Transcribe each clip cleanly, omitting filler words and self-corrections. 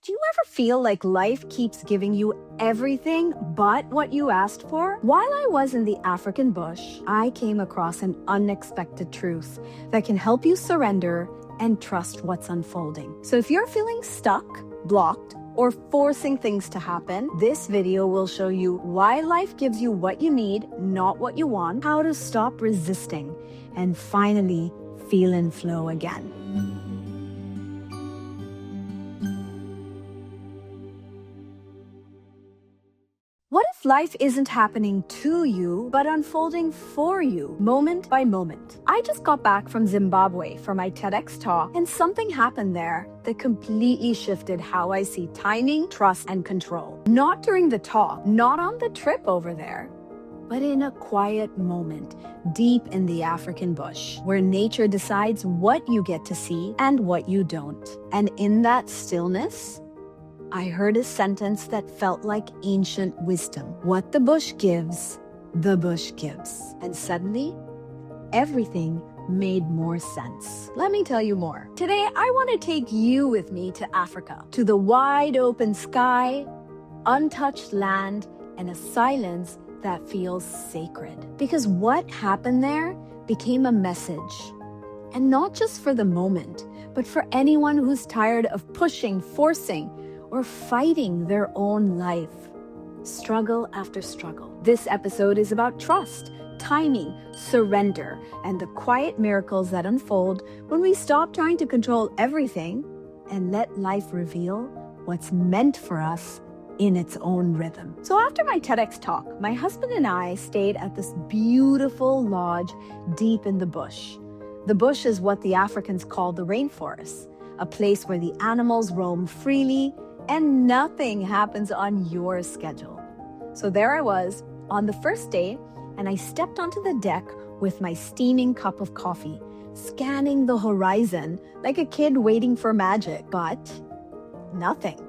Do you ever feel like life keeps giving you everything but what you asked for? While I was in the African bush, I came across an unexpected truth that can help you surrender and trust what's unfolding. So if you're feeling stuck, blocked, or forcing things to happen, this video will show you why life gives you what you need, not what you want, how to stop resisting, and finally feel in flow again. What if life isn't happening to you, but unfolding for you, moment by moment? I just got back from Zimbabwe for my TEDx talk, and something happened there that completely shifted how I see timing, trust, and control. Not during the talk, not on the trip over there, but in a quiet moment deep in the African bush, where nature decides what you get to see and what you don't. And in that stillness, I heard a sentence that felt like ancient wisdom. What the bush gives, the bush gives. And suddenly, everything made more sense. Let me tell you more. Today, I want to take you with me to Africa, to the wide open sky, untouched land, and a silence that feels sacred. Because what happened there became a message. And not just for the moment, but for anyone who's tired of pushing, forcing, or fighting their own life, struggle after struggle. This episode is about trust, timing, surrender, and the quiet miracles that unfold when we stop trying to control everything and let life reveal what's meant for us in its own rhythm. So after my TEDx talk, my husband and I stayed at this beautiful lodge deep in the bush. The bush is what the Africans call the rainforest, a place where the animals roam freely and nothing happens on your schedule. So there I was on the first day, and I stepped onto the deck with my steaming cup of coffee, scanning the horizon like a kid waiting for magic. But nothing,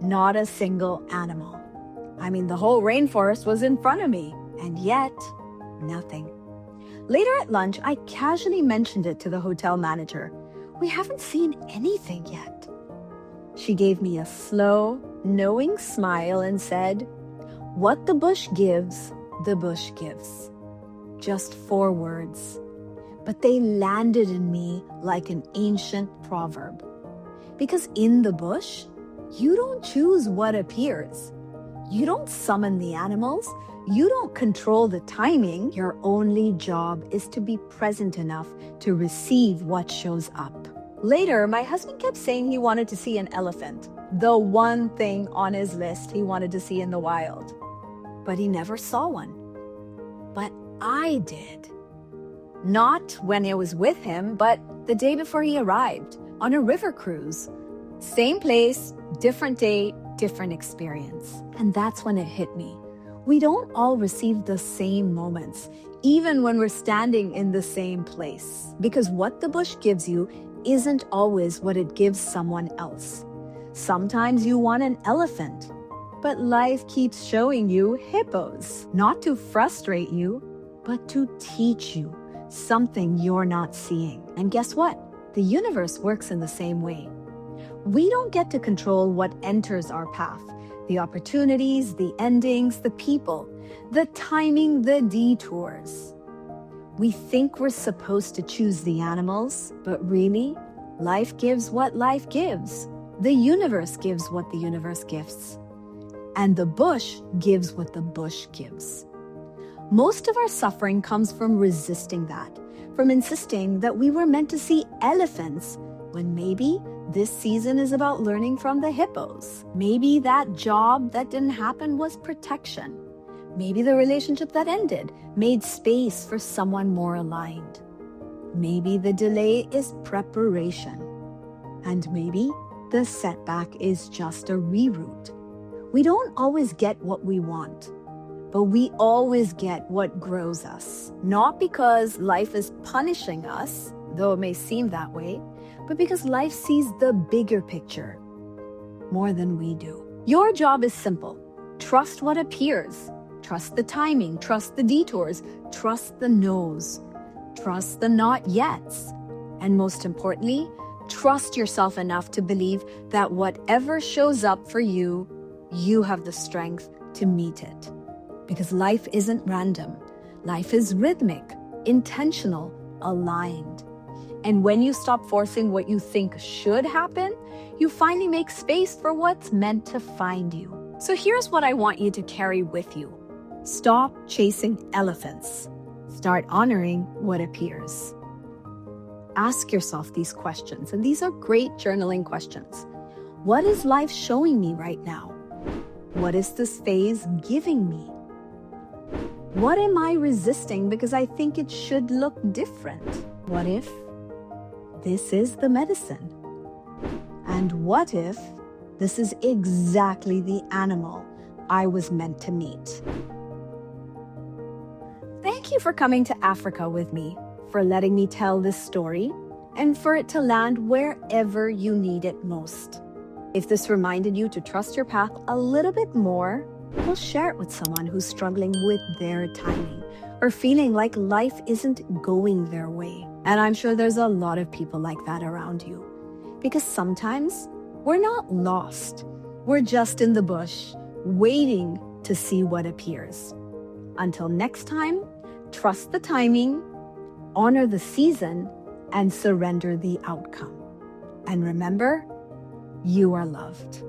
not a single animal. I mean, the whole rainforest was in front of me, and yet nothing. Later at lunch, I casually mentioned it to the hotel manager. We haven't seen anything yet. She gave me a slow, knowing smile and said, "What the bush gives, the bush gives." Just 4 words, but they landed in me like an ancient proverb. Because in the bush, you don't choose what appears. You don't summon the animals. You don't control the timing. Your only job is to be present enough to receive what shows up. Later, my husband kept saying he wanted to see an elephant, the one thing on his list he wanted to see in the wild. But he never saw one. But I did. Not when I was with him, but the day before he arrived, on a river cruise. Same place, different day, different experience. And that's when it hit me. We don't all receive the same moments, even when we're standing in the same place. Because what the bush gives you isn't always what it gives someone else. Sometimes you want an elephant, but life keeps showing you hippos. Not to frustrate you, but to teach you something you're not seeing. And guess what? The universe works in the same way. We don't get to control what enters our path. The opportunities, the endings, the people, the timing, the detours. We think we're supposed to choose the animals, but really, life gives what life gives. The universe gives what the universe gives. And the bush gives what the bush gives. Most of our suffering comes from resisting that, from insisting that we were meant to see elephants, when maybe this season is about learning from the hippos. Maybe that job that didn't happen was protection. Maybe the relationship that ended made space for someone more aligned. Maybe the delay is preparation. And maybe the setback is just a reroute. We don't always get what we want, but we always get what grows us. Not because life is punishing us, though it may seem that way, but because life sees the bigger picture more than we do. Your job is simple. Trust what appears. Trust the timing, trust the detours, trust the no's, trust the not yets, and most importantly, Trust yourself enough to believe that whatever shows up for you, you have the strength to meet it. Because life isn't random. Life is rhythmic, intentional, aligned. And when you stop forcing what you think should happen, you finally make space for what's meant to find you. So here's what I want you to carry with you. Stop chasing elephants. Start honoring what appears. Ask yourself these questions, and these are great journaling questions. What is life showing me right now? What is this phase giving me? What am I resisting because I think it should look different? What if this is the medicine? And what if this is exactly the animal I was meant to meet? Thank you for coming to Africa with me, for letting me tell this story, and for it to land wherever you need it most. If this reminded you to trust your path a little bit more, we'll share it with someone who's struggling with their timing or feeling like life isn't going their way. And I'm sure there's a lot of people like that around you. Because sometimes we're not lost. We're just in the bush, waiting to see what appears. Until next time, trust the timing, honor the season, and surrender the outcome. And remember, you are loved.